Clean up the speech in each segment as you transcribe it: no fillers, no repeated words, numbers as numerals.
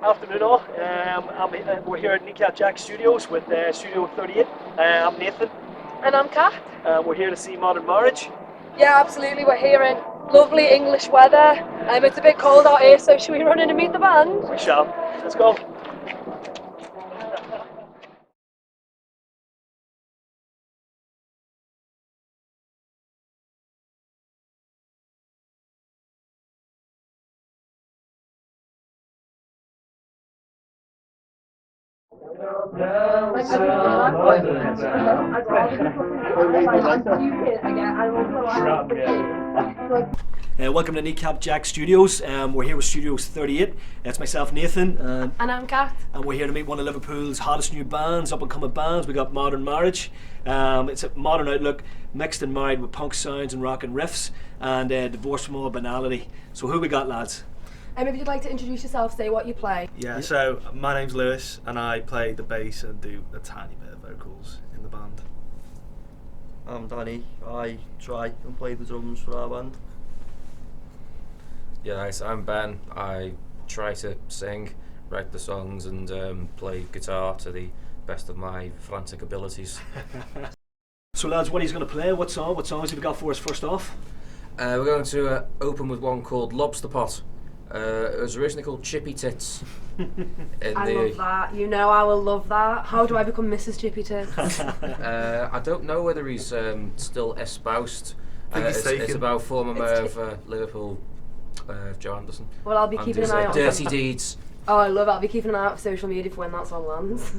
Afternoon all. We're here at Kneecap Jack Studios with Studio 38. I'm Nathan. And I'm Kat. We're here to see Modern Marriage. Yeah, absolutely. We're here in lovely English weather. It's a bit cold out here, so should we run in and meet the band? We shall. Let's go. Welcome to Kneecap Jack Studios. We're here with Studios 38. That's myself, Nathan. And I'm Kat. And we're here to meet one of Liverpool's hottest new bands, up and coming bands. We got Modern Marriage. It's a modern outlook, mixed and married with punk sounds and rock and riffs, and divorced from all banality. So who we got, lads? If you'd like to introduce yourself, say what you play. Yeah, so my name's Lewis and I play the bass and do a tiny bit of vocals in the band. I'm Danny. I try and play the drums for our band. Yeah, nice. I'm Ben. I try to sing, write the songs and play guitar to the best of my frantic abilities. So lads, what are you going to play? What songs have you got for us first off? We're going to open with one called Lobster Pot. It was originally called Chippy Tits. I love that. You know I will love that. How do I become Mrs. Chippy Tits? I don't know whether he's still espoused. It's about former mayor of Liverpool, Joe Anderson. Well, I'll be keeping an eye out. Dirty deeds. Oh, I love it. I'll be keeping an eye out for social media for when that song lands.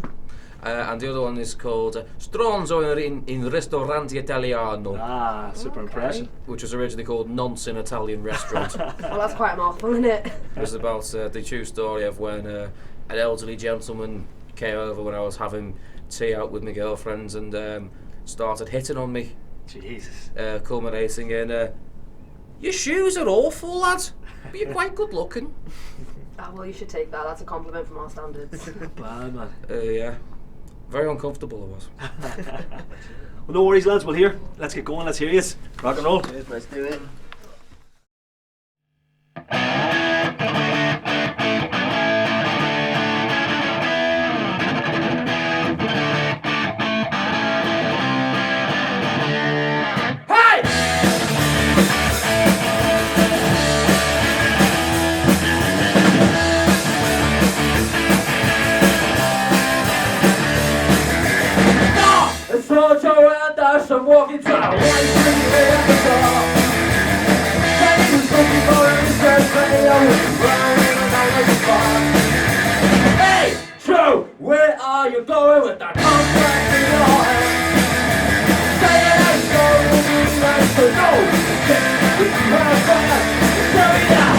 And the other one is called Stronzo in Ristorante Italiano. Ah, super impressive. Which was originally called Nonce in Italian Restaurant. Well, that's quite a mouthful, isn't it? It was about the true story of when an elderly gentleman came over when I was having tea out with my girlfriends and started hitting on me. Jesus. Culminating in, your shoes are awful, lad, but you're quite good looking. Oh, well, you should take that. That's a compliment from our standards. Bad man. Yeah. Very uncomfortable it was. Well, no worries, lads. Well, here, let's get going. Let's hear you. Rock and roll. Cheers, let's do it. I'm walking trying to run through the door. Take you looking for a research radio, running around like a bar. Hey, Joe, where are you going with that contract in your hand? Say it as you go, and you like to know. If you have fun, tell me now.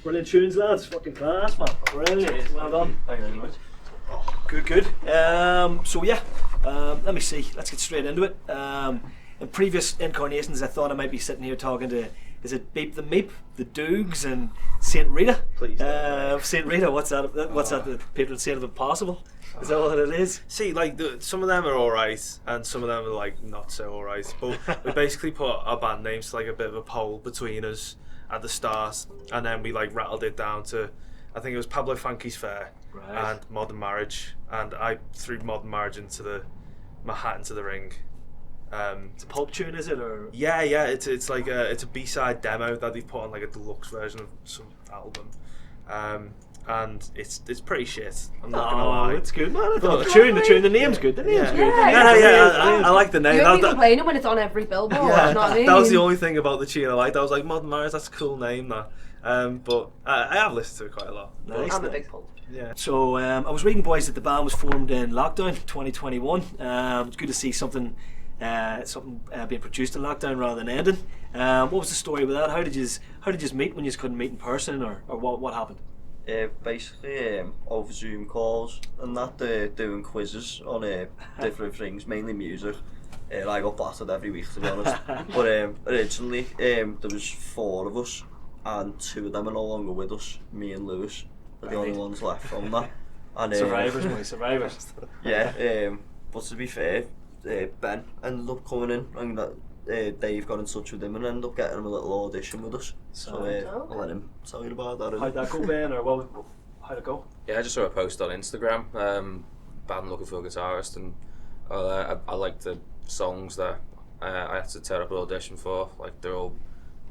Brilliant tunes, lads. Fucking class, man. Brilliant. Well done. Thank you very much. Good. So yeah, let me see. Let's get straight into it. In previous incarnations, I thought I might be sitting here talking to, is it Beep the Meep, the Doogs, and Saint Rita? Please. Saint Rita. What's that? What's that? The people saying of impossible? Is that what it is? See, like some of them are alright, and some of them are like not so alright. But we basically put our band names to like a bit of a poll between us at the start, and then we like rattled it down to, I think it was Pablo Funky's Fair and Modern Marriage, and I threw Modern Marriage into my hat into the ring. It's a pulp tune, is it? Or Yeah, it's like it's a B-side demo that they've put on like a deluxe version of some album, and it's pretty shit. I'm not gonna lie. It's good, man. I thought the name's good. The name's good. I like the name. You That- only that- complain when it's on every billboard. yeah, You know what I mean? that was the only thing about the tune I liked. I was like, Modern Marriage, that's a cool name, that. But I have listened to it quite a lot. Nice. I'm a big pulp. Yeah. So I was reading, boys, that the band was formed in lockdown 2021. It's good to see something being produced in lockdown rather than ending. What was the story with that? How did you meet when you couldn't meet in person, or what happened? Basically, over Zoom calls and that, doing quizzes on different things, mainly music. I got battered every week, to be honest. But originally, there was 4 of us, and 2 of them are no longer with us. Me and Lewis are the only ones left from that. And, Survivors, boys, survivors. Yeah, but to be fair, Ben ended up coming in, and Dave got in touch with him and ended up getting him a little audition with us. So I'll let him tell you about that. How'd that go, Ben, or how'd it go? Yeah, I just saw a post on Instagram, band looking for a guitarist, and I liked the songs that I had to turn up an audition for. Like, they're all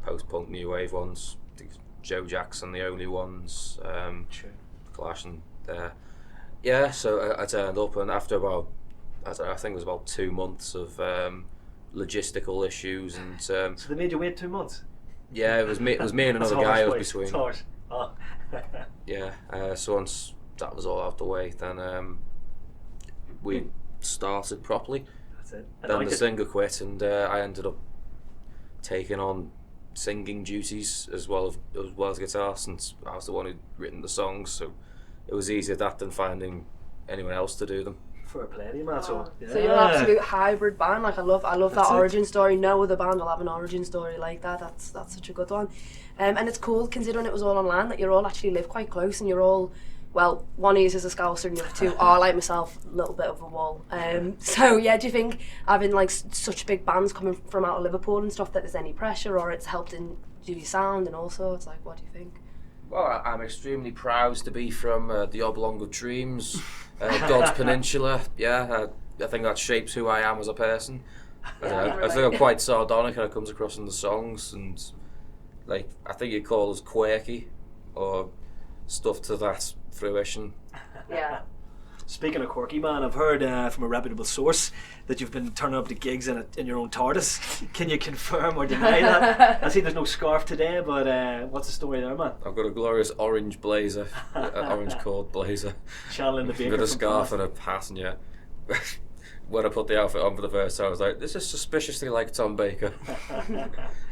post-punk new wave ones. I think Joe Jackson, the only ones. Clash and yeah. So I turned up, and after about, I think it was about 2 months of logistical issues, and So they made you wait 2 months? yeah, it was me and another guy I was between. Yeah, so once that was all out the way, then we started properly. That's it. Then the singer quit, and I ended up taking on singing duties as well as guitar, since I was the one who'd written the songs. So it was easier that than finding anyone else to do them. For plenty, man. So So you're an absolute hybrid band. Like I love That's that it. origin story. No other band will have an origin story like that. That's such a good one. And it's cool considering it was all on land that you all actually live quite close, and you're all, well, one is a Scouser and the other 2 are like myself, a little bit of a wall. So yeah, do you think having like such big bands coming from out of Liverpool and stuff that there's any pressure, or it's helped in do your sound and also it's like, what do you think? Well, I'm extremely proud to be from the Oblong of Dreams, God's Peninsula. Yeah, I think that shapes who I am as a person. I think I'm quite sardonic, and it comes across in the songs, and like I think you call us quirky or stuff to that fruition. Yeah. Speaking of quirky, man, I've heard from a reputable source that you've been turning up to gigs in your own TARDIS. Can you confirm or deny that? I see there's no scarf today, but what's the story there, man? I've got a glorious orange blazer, orange cord blazer. Channeling the Baker. With a from scarf past. and a hat, and yeah. When I put the outfit on for the first time, I was like, this is suspiciously like Tom Baker.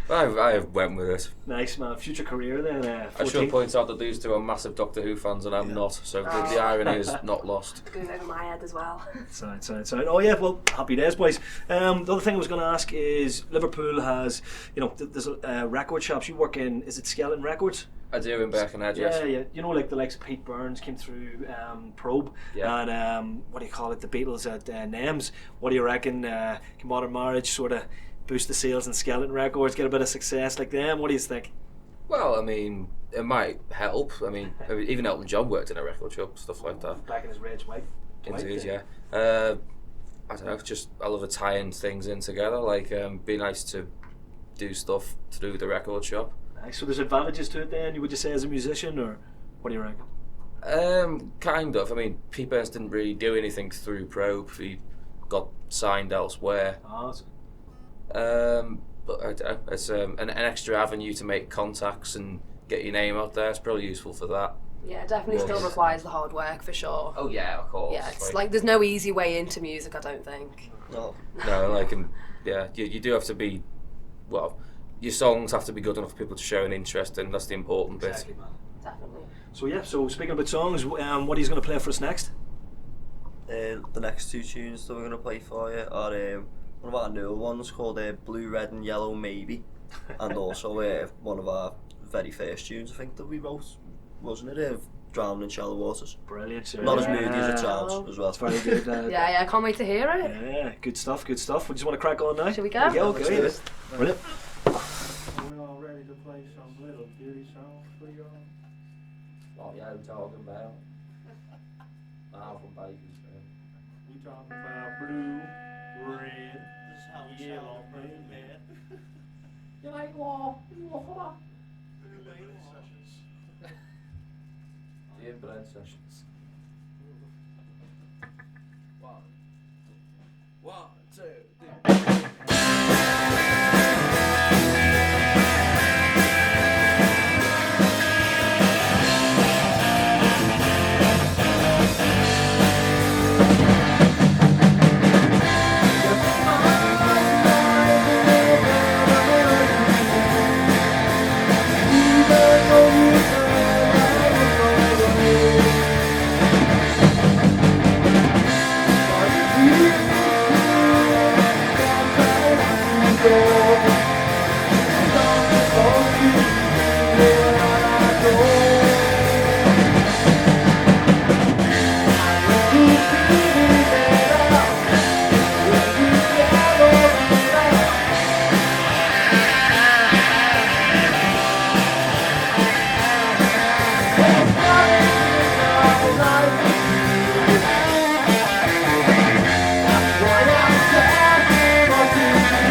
I went with it. Nice, man. Future career then. I should point out that these 2 are massive Doctor Who fans, and I'm not, so the irony is not lost. Goes over my head as well. Sound. Oh yeah, well, happy days, boys. The other thing I was going to ask is Liverpool has, there's record shops. You work in, is it Skeleton Records? I do in Birkenhead, yes. Yeah. You know, like the likes of Pete Burns came through Probe, Yeah. and what do you call it? The Beatles at Nems. What do you reckon? Can Modern Marriage sort of boost the sales in Skeleton Records, get a bit of success like them? What do you think? Well, I mean, it might help. I mean, even Elton John worked in a record shop, stuff like that. Back in his rage wife. Indeed, yeah. I don't know, just I love tying things in together. Like, be nice to do stuff through the record shop. Nice. So there's advantages to it then, would you say, as a musician, or what do you reckon? Kind of. I mean, Pete Burns didn't really do anything through Probe. He got signed elsewhere. But I don't know, it's an extra avenue to make contacts and get your name out there. It's probably useful for that. Yeah, definitely still requires the hard work for sure. Oh yeah, of course. Yeah, it's like there's no easy way into music, I don't think. No. No, like, yeah, you do have to be, well, your songs have to be good enough for people to show an interest in. That's the important bit. Exactly, man. Definitely. So yeah, so speaking about songs, what are you going to play for us next? The next two tunes that we're going to play for you are one of our newer ones called Blue, Red and Yellow Maybe, and also one of our very first tunes I think that we wrote, wasn't it? Drowned in Shallow Waters. Brilliant. Sir. Not as moody as it sounds as well. That's very good. Yeah, I can't wait to hear it. Yeah, good stuff, good stuff. We just want to crack on now. Shall we go? Yeah, Let's okay. do it. Brilliant. We're all ready to play some little beauty songs for y'all. What are you talking about? Now from Bakersfield. We talking about blue, red, yellow, man. You like what? What? The inbred sessions. One, two, three. What I'm saying, what you do.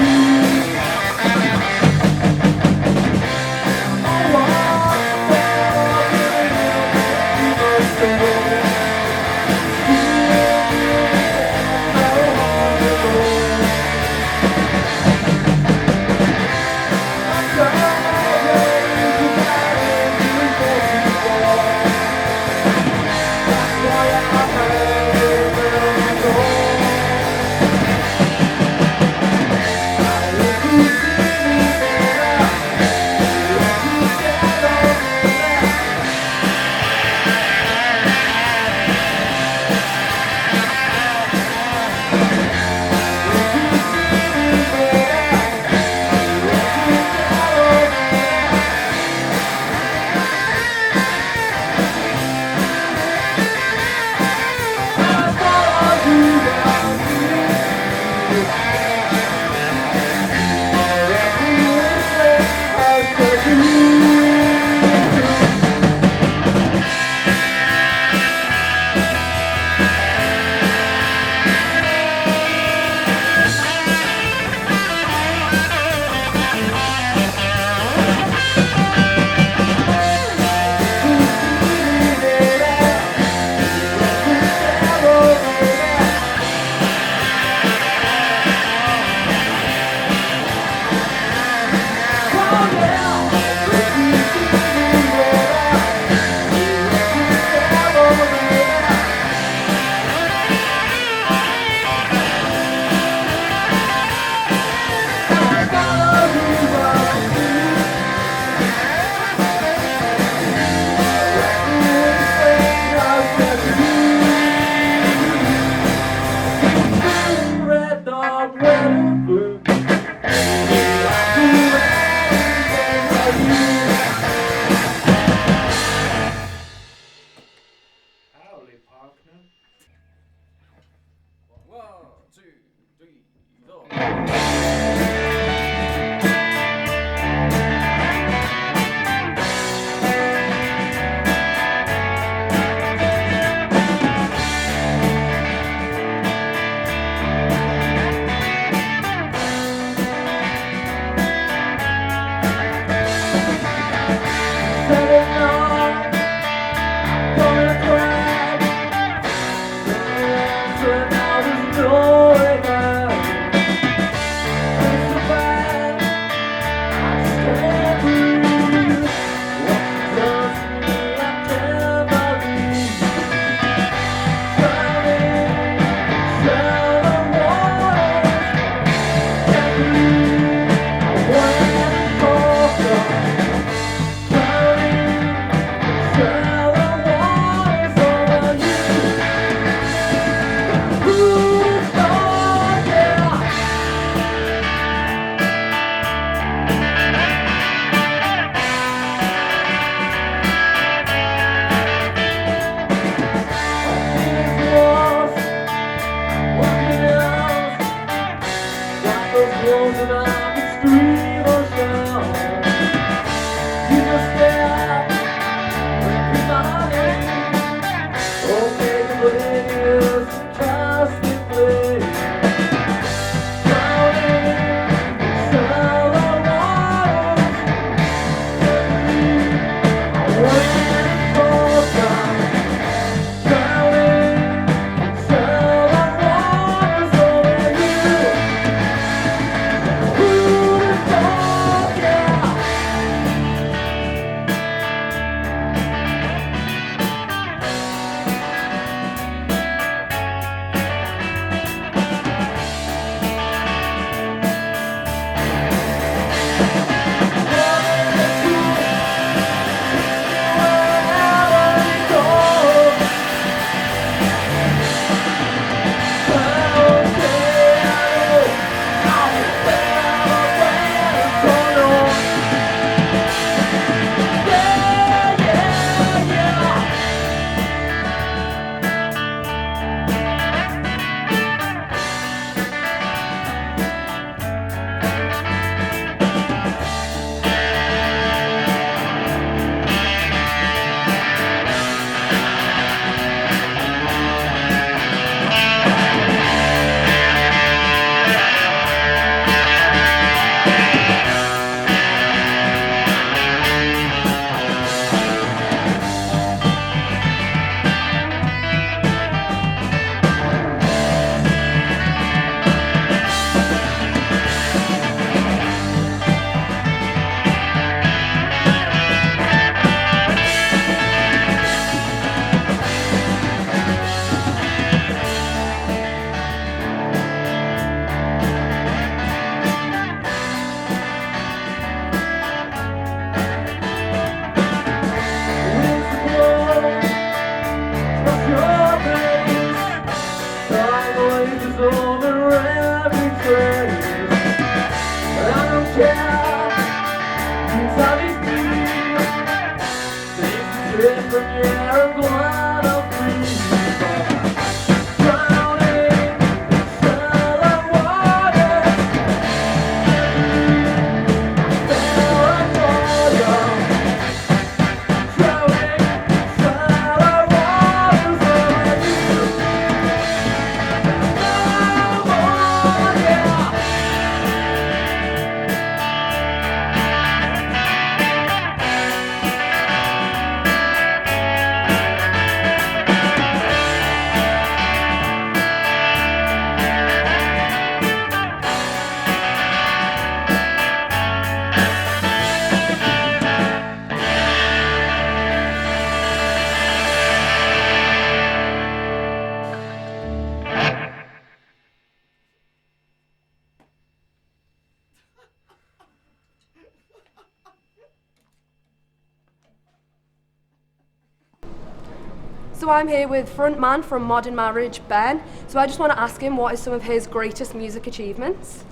So I'm here with frontman from Modern Marriage, Ben. So I just want to ask him what is some of his greatest music achievements.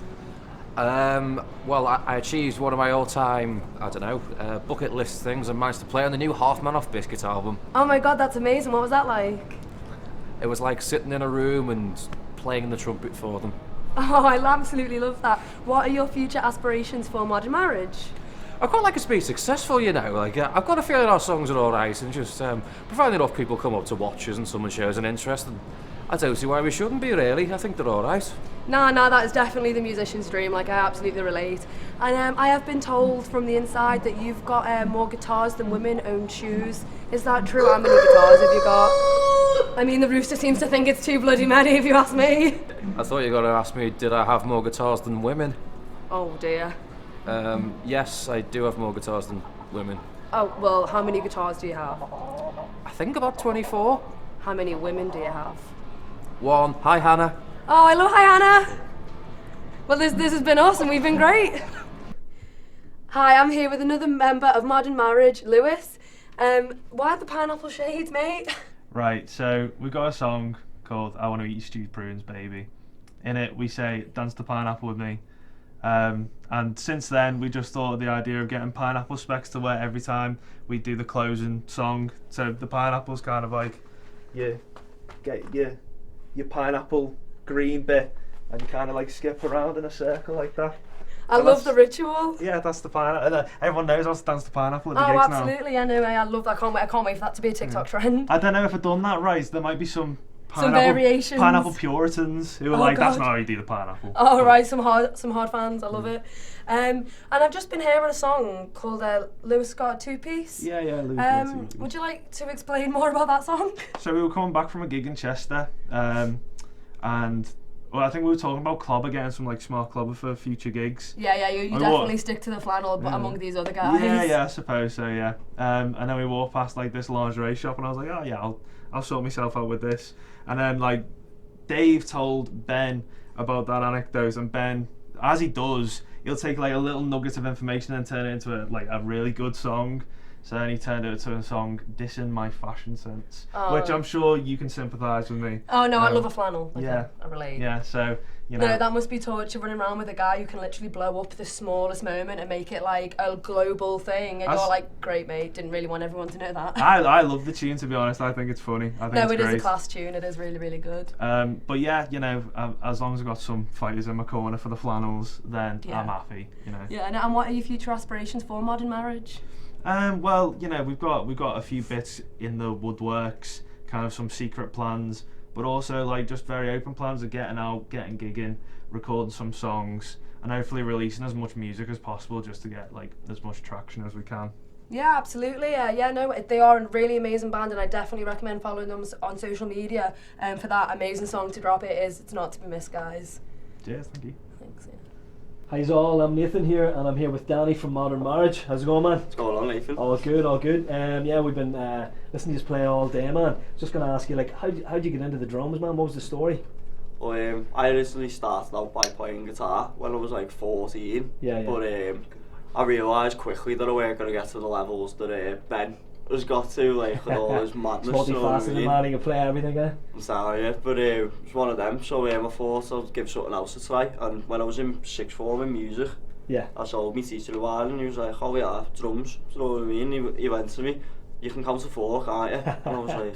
Well, I achieved one of my all-time, bucket list things and managed to play on the new Half Man Off Biscuit album. Oh my god, that's amazing. What was that like? It was like sitting in a room and playing the trumpet for them. Oh, I absolutely love that. What are your future aspirations for Modern Marriage? I'd quite like us to be successful, you know. I've got a feeling our songs are alright, and just providing enough people come up to watch us and someone shows an interest, and I don't see why we shouldn't be, really. I think they're alright. No, that is definitely the musician's dream. Like, I absolutely relate. And I have been told from the inside that you've got more guitars than women own shoes. Is that true? How many guitars have you got? I mean, the rooster seems to think it's too bloody many, if you ask me. I thought you were going to ask me, did I have more guitars than women? Oh dear. Yes, I do have more guitars than women. Oh, well, how many guitars do you have? I think about 24. How many women do you have? 1. Hi, Hannah. Oh, hello, hi Hannah. Well, this has been awesome. We've been great. Hi, I'm here with another member of Modern Marriage, Lewis. Why the pineapple shades, mate? Right, so we've got a song called I Want to Eat Your Stewed Prunes, Baby. In it, we say, dance the pineapple with me. And since then, we just thought of the idea of getting pineapple specs to wear every time we do the closing song. So the pineapple's kind of like, you get your pineapple green bit, and you kind of like skip around in a circle like that. I love the ritual. Yeah, that's the pineapple. And, everyone knows how to dance the pineapple at the Oh, gigs now. absolutely. I know. I love that. I can't wait for that to be a TikTok trend. I don't know if I've done that right. There might be some variations. pineapple Puritans who are Oh, like, that's God. not how you do the pineapple. Oh, right. Some hard fans. I love it. And I've just been hearing a song called Lewis Scott Two-Piece. Yeah, Lou. Would you like to explain more about that song? So we were coming back from a gig in Chester, and well, I think we were talking about clobber, getting some like smart clobber for future gigs. Yeah. You Oh, definitely what? stick to the flannel among these other guys. Yeah, I suppose so. Yeah. And then we walked past like this lingerie shop, and I was like, oh yeah, I'll sort myself out with this. And then like Dave told Ben about that anecdote, and Ben, as he does, he'll take like a little nugget of information and turn it into a really good song. So then he turned it into a song dissing my fashion sense, which I'm sure you can sympathise with me. Oh no, I love a flannel. Yeah. I relate. Yeah, so you know. No, that must be torture running around with a guy who can literally blow up the smallest moment and make it like a global thing, and you're like, great mate, didn't really want everyone to know that. I love the tune, to be honest. I think it's funny. I think no, it's it great. is a class tune. It is really, really good. But yeah, you know, as long as I've got some fighters in my corner for the flannels, then Yeah. I'm happy. You know. Yeah, and what are your future aspirations for Modern Marriage? Well, you know, we've got a few bits in the woodworks, kind of some secret plans, but also like just very open plans of getting out, getting gigging, recording some songs, and hopefully releasing as much music as possible just to get like as much traction as we can. Yeah, absolutely. They are a really amazing band, and I definitely recommend following them on social media for that amazing song to drop. It's not to be missed, guys. Cheers, thank you. Thanks. Yeah. Hi all, I'm Nathan here, and I'm here with Danny from Modern Marriage. How's it going, man? What's going on, Nathan? All good. Yeah, we've been listening to you play all day, man. Just gonna ask you, like, how'd you get into the drums, man? What was the story? Well, I originally started out by playing guitar when I was like 14. Yeah. But I realised quickly that I weren't going to get to the levels that Ben has got to, like, with all his madness. Multifaceted, man. You can play everything, eh? I'm sorry, yeah, but it was one of them, so I thought I'd give something else a try. And when I was in sixth form in music, Yeah. I told my teacher a while, and he was like, oh yeah, drums, do you know what I mean? He went to me, you can count to 4, can't you? And I was like,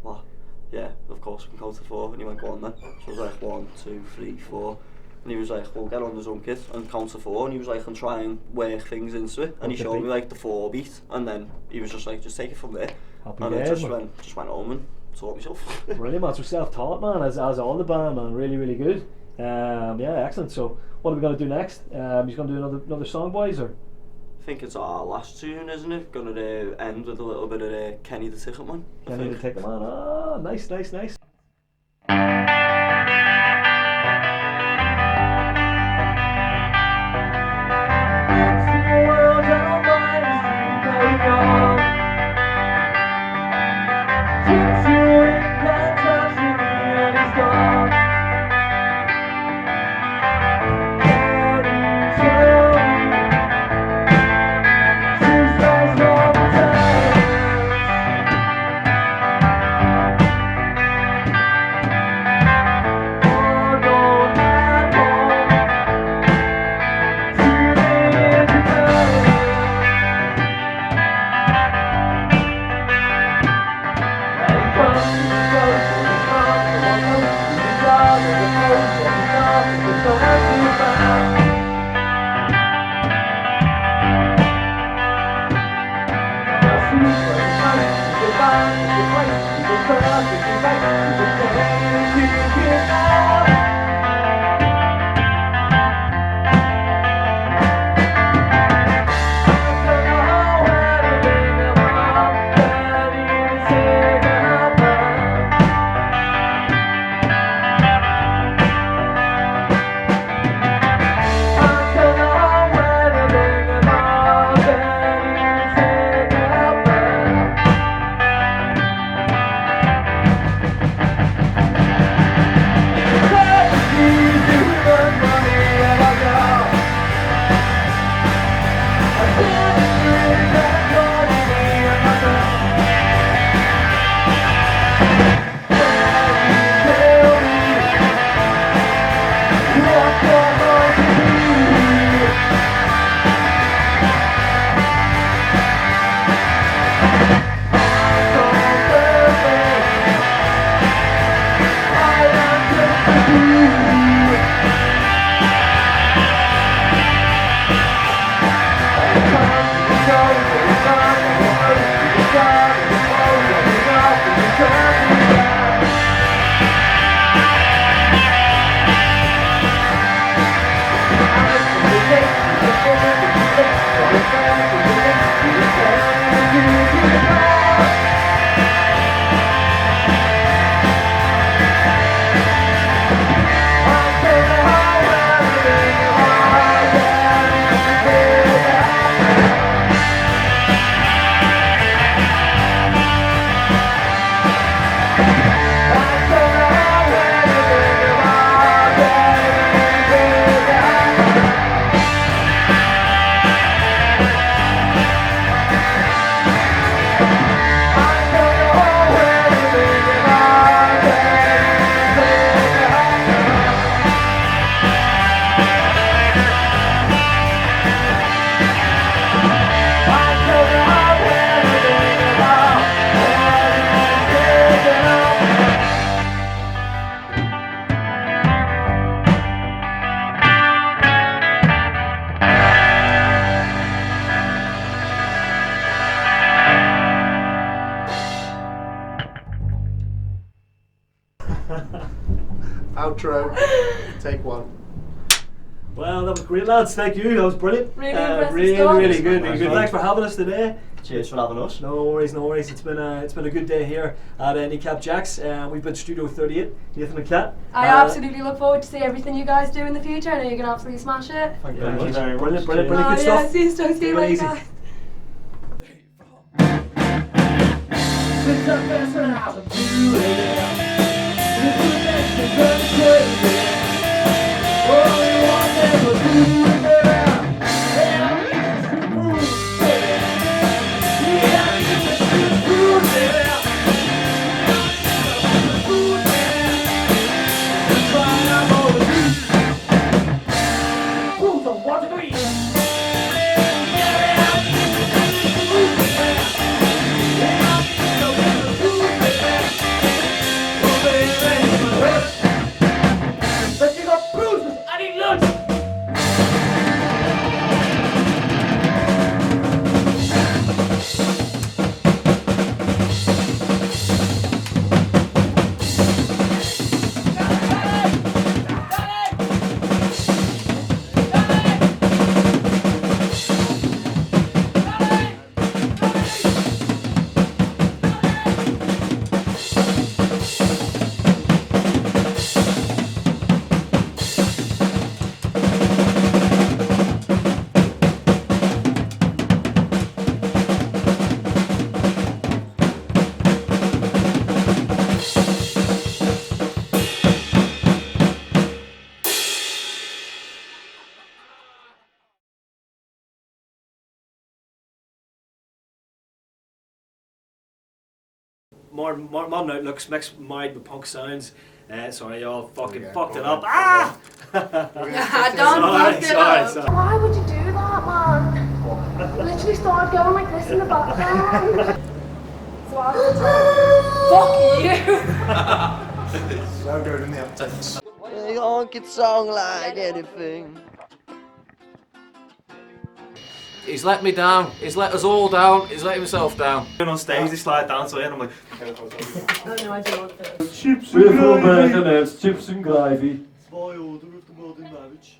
what? Yeah, of course we can count to 4. And he went, go on then. So I was like, 1, 2, 3, 4. And he was like, well, get on the drum kit and count to 4. And he was like, and try and work things into it. And he showed me like the 4 beat. And then he was just like, just take it from there. Happy And I days, just man. went home and taught myself. Brilliant, man. So self-taught, man, as all the band, man. Really, really good. Yeah, excellent. So what are we going to do next? You're going to do another song, boys, or? I think it's our last tune, isn't it? Gonna end with a little bit of Kenny the Ticket Man. Kenny the Ticket Man. Ah, nice. Outro. Take one. Well, that was great, lads. Thank you. That was brilliant. Really impressive really, stuff. really good. Really Nice good. one. Thanks for having us today. Cheers for having us. No worries, no worries. It's been a good day here at Kneecap Jacks. We've been Studio 38, Nathan and Kat. I absolutely look forward to see everything you guys do in the future. I know you're gonna absolutely smash it. Thank you Thank you very much. Brilliant, brilliant, Cheers. brilliant. Good Yeah, stuff. see you soon. See you Take it later, easy. guys. Since I first went out of blue, this was next to turn crazy. Only one never do it. And I need to prove it. Yeah, I need to prove it. Prove it. I'm trying out all the truth. Proof of what to eat. But you got bruises, I need lunch! Modern outlooks mixed married with punk sounds. Sorry, y'all fucking fucked it up. Ah! Don't fuck it up. Why would you do that, man? Literally started going like this in the background. So I was Fuck you! So good in the outtakes. You don't get song like anything. He's let me down. He's let us all down. He's let himself down. On stage, they slide down to it, and I'm like, Oh no, I do want this. Chips and gravy. Chips and gravy. Zwei oder auf dem Modern Marriage.